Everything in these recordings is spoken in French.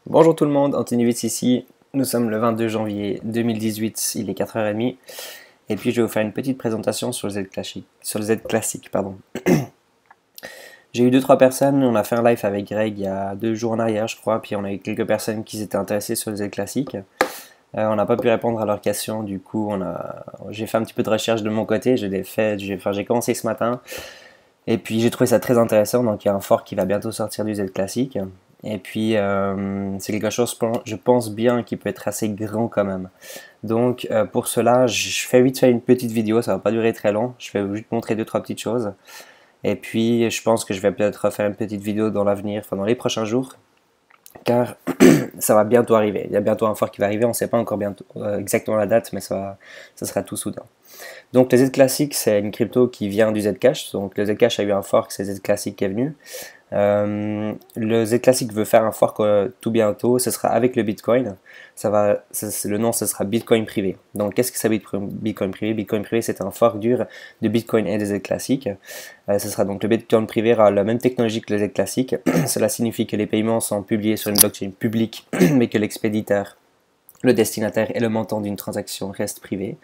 Bonjour tout le monde, Anthony Witz ici. Nous sommes le 22 janvier 2018, il est 4h30. Et puis je vais vous faire une petite présentation sur le Z classique. Pardon. J'ai eu 2-3 personnes, on a fait un live avec Greg il y a 2 jours en arrière je crois, puis on a eu quelques personnes qui s'étaient intéressées sur le Z classique. On n'a pas pu répondre à leurs questions, du coup j'ai fait un petit peu de recherche de mon côté, j'ai commencé ce matin. Et puis j'ai trouvé ça très intéressant, donc il y a un fork qui va bientôt sortir du Z classique. Et puis c'est quelque chose, je pense bien, qui peut être assez grand quand même. Donc pour cela, je fais vite fait une petite vidéo, ça va pas durer très long. Je vais juste montrer 2-3 petites choses. Et puis je pense que je vais peut-être refaire une petite vidéo dans l'avenir, enfin dans les prochains jours. Car ça va bientôt arriver. Il y a bientôt un fork qui va arriver, on ne sait pas encore bientôt, exactement la date, mais ça sera tout soudain. Donc le Z Classic, c'est une crypto qui vient du Zcash. Donc le Zcash a eu un fork, c'est Z Classic qui est venu. Le Z Classic veut faire un fork tout bientôt, ce sera avec le Bitcoin. Le nom ce sera Bitcoin privé. Donc qu'est-ce que ça veut dire Bitcoin privé? Bitcoin privé c'est un fork dur de Bitcoin et de Z Classic. Ce sera donc le Bitcoin privé aura la même technologie que le Z Classic. Cela signifie que les paiements sont publiés sur une blockchain publique, mais que l'expéditeur, le destinataire et le montant d'une transaction restent privés.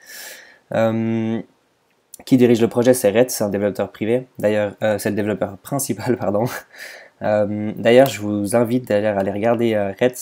Qui dirige le projet, c'est Red, c'est un développeur privé. D'ailleurs, c'est le développeur principal, pardon. D'ailleurs, je vous invite d'ailleurs à aller regarder Red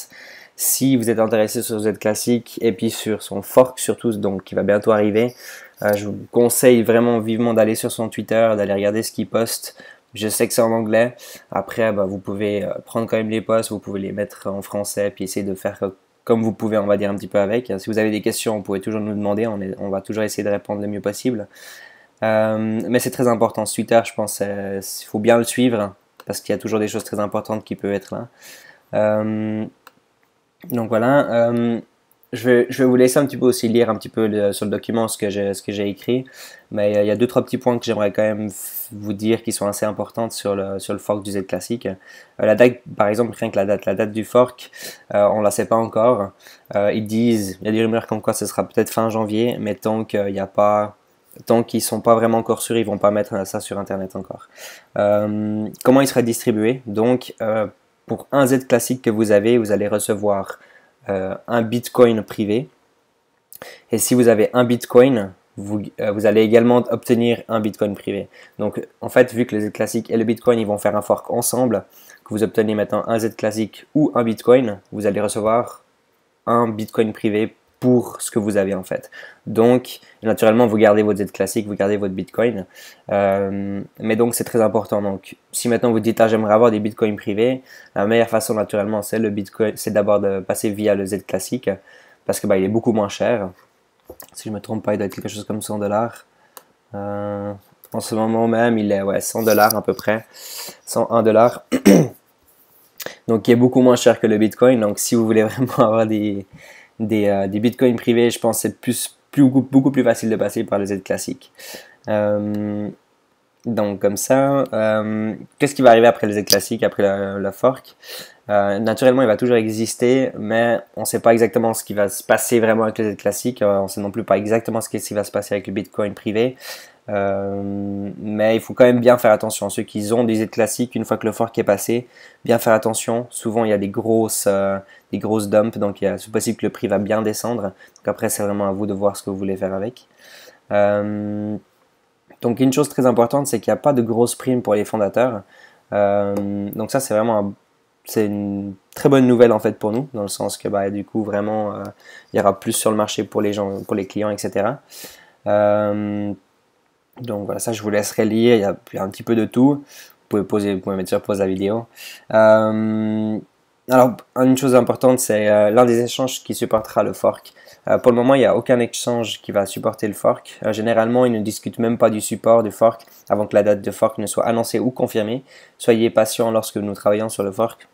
si vous êtes intéressé sur Z Classic et puis sur son fork surtout, donc qui va bientôt arriver. Je vous conseille vraiment vivement d'aller sur son Twitter, d'aller regarder ce qu'il poste. Je sais que c'est en anglais. Après, vous pouvez prendre quand même les posts, vous pouvez les mettre en français puis essayer de faire comme vous pouvez, on va dire un petit peu avec. Si vous avez des questions, vous pouvez toujours nous demander, on va toujours essayer de répondre le mieux possible. Mais c'est très important, ce Twitter, je pense, il faut bien le suivre, parce qu'il y a toujours des choses très importantes qui peuvent être là. Donc voilà, je vais vous laisser un petit peu aussi lire un petit peu sur le document ce que j'ai écrit, mais il y a 2-3 petits points que j'aimerais quand même vous dire qui sont assez importantes sur le fork du Z Classic. La date, par exemple, rien que la date du fork, on la sait pas encore. Il y a des rumeurs comme quoi ce sera peut-être fin janvier, mais tant qu'ils sont pas vraiment encore sûrs, ils vont pas mettre ça sur internet encore. Comment il sera distribué? Donc pour un Z classique que vous allez recevoir un Bitcoin privé. Et si vous avez un Bitcoin, vous allez également obtenir un Bitcoin privé. Donc en fait, vu que le Z classique et le Bitcoin ils vont faire un fork ensemble, que vous obtenez maintenant un Z classique ou un Bitcoin, vous allez recevoir un Bitcoin privé pour ce que vous avez en fait. Donc, naturellement, vous gardez votre Z classique, vous gardez votre Bitcoin. Mais donc, c'est très important. Donc, si maintenant vous dites, j'aimerais avoir des Bitcoins privés, la meilleure façon, naturellement, c'est d'abord de passer via le Z classique parce que il est beaucoup moins cher. Si je ne me trompe pas, il doit être quelque chose comme 100 $. En ce moment même, il est 100 $ à peu près, 101 $. Donc, il est beaucoup moins cher que le Bitcoin. Donc, si vous voulez vraiment avoir des bitcoins privés, je pense que c'est beaucoup plus facile de passer par le Z classique. Donc comme ça, qu'est-ce qui va arriver après le Z classique, après la fork? Naturellement, il va toujours exister, mais on ne sait pas exactement ce qui va se passer vraiment avec le Z classique. On ne sait non plus pas exactement ce qui va se passer avec le Bitcoin privé. Mais il faut quand même bien faire attention. Ceux qui ont des Z classiques, une fois que le fork est passé, bien faire attention. Souvent, il y a des grosses dumps, donc c'est possible que le prix va bien descendre. Donc après, c'est vraiment à vous de voir ce que vous voulez faire avec. Donc une chose très importante, c'est qu'il n'y a pas de grosses primes pour les fondateurs. Donc ça, c'est une très bonne nouvelle en fait pour nous, dans le sens que du coup vraiment il y aura plus sur le marché pour les gens, pour les clients, etc. Donc voilà, ça je vous laisserai lire, il y a un petit peu de tout. Vous pouvez mettre sur pause la vidéo. Alors, une chose importante, c'est l'un des échanges qui supportera le fork. Pour le moment, il n'y a aucun échange qui va supporter le fork. Généralement, ils ne discutent même pas du support du fork avant que la date de fork ne soit annoncée ou confirmée. Soyez patients lorsque nous travaillons sur le fork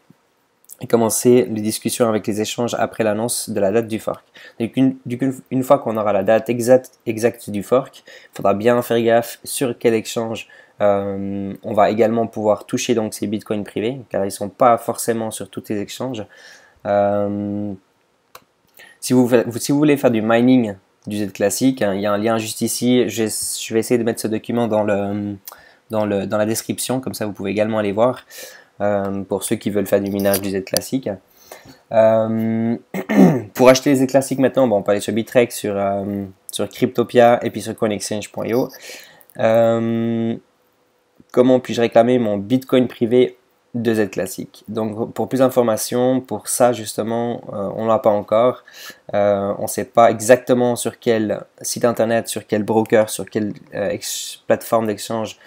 et commencer les discussions avec les échanges après l'annonce de la date du fork. Donc, une fois qu'on aura la date exacte du fork, il faudra bien faire gaffe sur quel échange on va également pouvoir toucher donc ces bitcoins privés, car ils ne sont pas forcément sur tous les échanges. Si vous voulez faire du mining du Z classique, il y a un lien juste ici. Je vais essayer de mettre ce document dans la description, comme ça vous pouvez également aller voir pour ceux qui veulent faire du minage du Z classique. Euh, pour acheter les aides classiques maintenant, bon, on peut aller sur Bittrex, sur Cryptopia et puis sur coinexchange.io. Comment puis-je réclamer mon Bitcoin privé de Z classique? Donc pour plus d'informations, pour ça justement, on ne l'a pas encore. On ne sait pas exactement sur quel site internet, sur quel broker, sur quelle plateforme d'exchange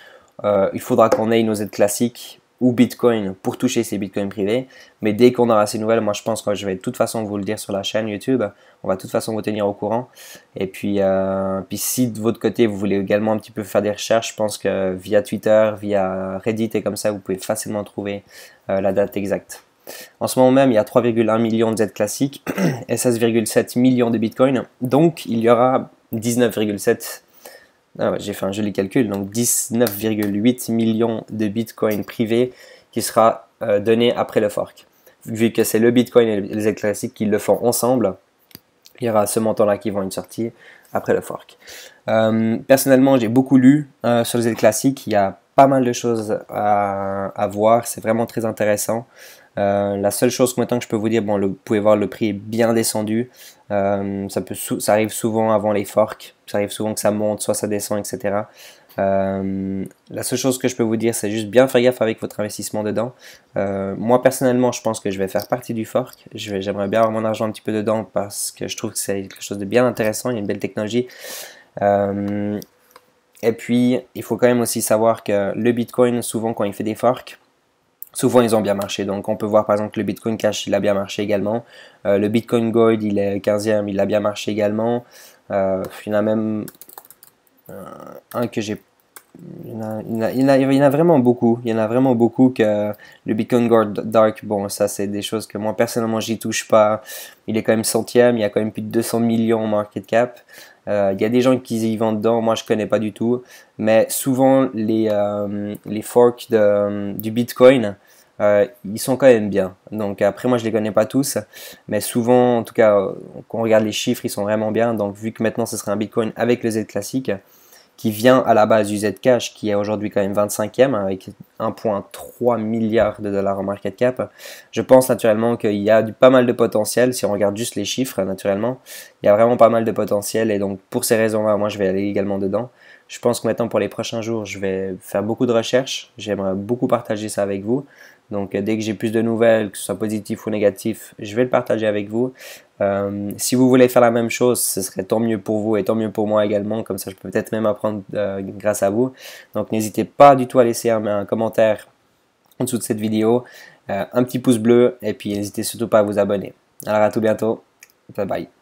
il faudra qu'on ait nos Z classiques ou Bitcoin pour toucher ces Bitcoins privés. Mais dès qu'on aura ces nouvelles, moi je pense que je vais de toute façon vous le dire sur la chaîne YouTube. On va de toute façon vous tenir au courant. Et puis si de votre côté vous voulez également un petit peu faire des recherches, je pense que via Twitter, via Reddit et comme ça, vous pouvez facilement trouver la date exacte. En ce moment même, il y a 3,1 millions de Z classiques et 16,7 millions de Bitcoin. Donc il y aura 19,7. Ah ouais, j'ai fait un joli calcul, donc 19,8 millions de Bitcoin privés qui sera donné après le fork. Vu que c'est le Bitcoin et les Z classiques qui le font ensemble, il y aura ce montant-là qui vont être sortis après le fork. Personnellement, j'ai beaucoup lu sur les Z classiques. Il y a pas mal de choses à voir. C'est vraiment très intéressant. La seule chose maintenant que je peux vous dire, bon, vous pouvez voir le prix est bien descendu. Ça arrive souvent avant les forks. Ça arrive souvent que ça monte, soit ça descend, etc. La seule chose que je peux vous dire, c'est juste bien faire gaffe avec votre investissement dedans. Moi personnellement, je pense que je vais faire partie du fork. J'aimerais bien avoir mon argent un petit peu dedans parce que je trouve que c'est quelque chose de bien intéressant. Il y a une belle technologie. Et puis, il faut quand même aussi savoir que le Bitcoin, souvent quand il fait des forks, souvent ils ont bien marché. Donc on peut voir par exemple que le Bitcoin Cash, il a bien marché également. Le Bitcoin Gold, il est 15e, il a bien marché également. Il y en a même un que j'ai... Il y en a vraiment beaucoup. Il y en a vraiment beaucoup que le Bitcoin Gold Dark, bon, ça c'est des choses que moi personnellement j'y touche pas. Il est quand même centième, il y a quand même plus de 200 millions en market cap. Il y a des gens qui y vont dedans, moi je connais pas du tout. Mais souvent les forks du Bitcoin, ils sont quand même bien. Donc après moi je les connais pas tous, mais souvent en tout cas quand on regarde les chiffres ils sont vraiment bien. Donc vu que maintenant ce serait un Bitcoin avec le Z classique, qui vient à la base du Zcash, qui est aujourd'hui quand même 25e, avec 1,3 milliard de dollars en market cap. Je pense naturellement qu'il y a pas mal de potentiel, si on regarde juste les chiffres, naturellement. Il y a vraiment pas mal de potentiel, et donc pour ces raisons-là, moi je vais aller également dedans. Je pense que maintenant pour les prochains jours, je vais faire beaucoup de recherches. J'aimerais beaucoup partager ça avec vous. Donc dès que j'ai plus de nouvelles, que ce soit positif ou négatif, je vais le partager avec vous. Si vous voulez faire la même chose, ce serait tant mieux pour vous et tant mieux pour moi également. Comme ça, je peux peut-être même apprendre grâce à vous. Donc n'hésitez pas du tout à laisser un commentaire en dessous de cette vidéo, un petit pouce bleu et puis n'hésitez surtout pas à vous abonner. Alors à tout bientôt. Bye bye.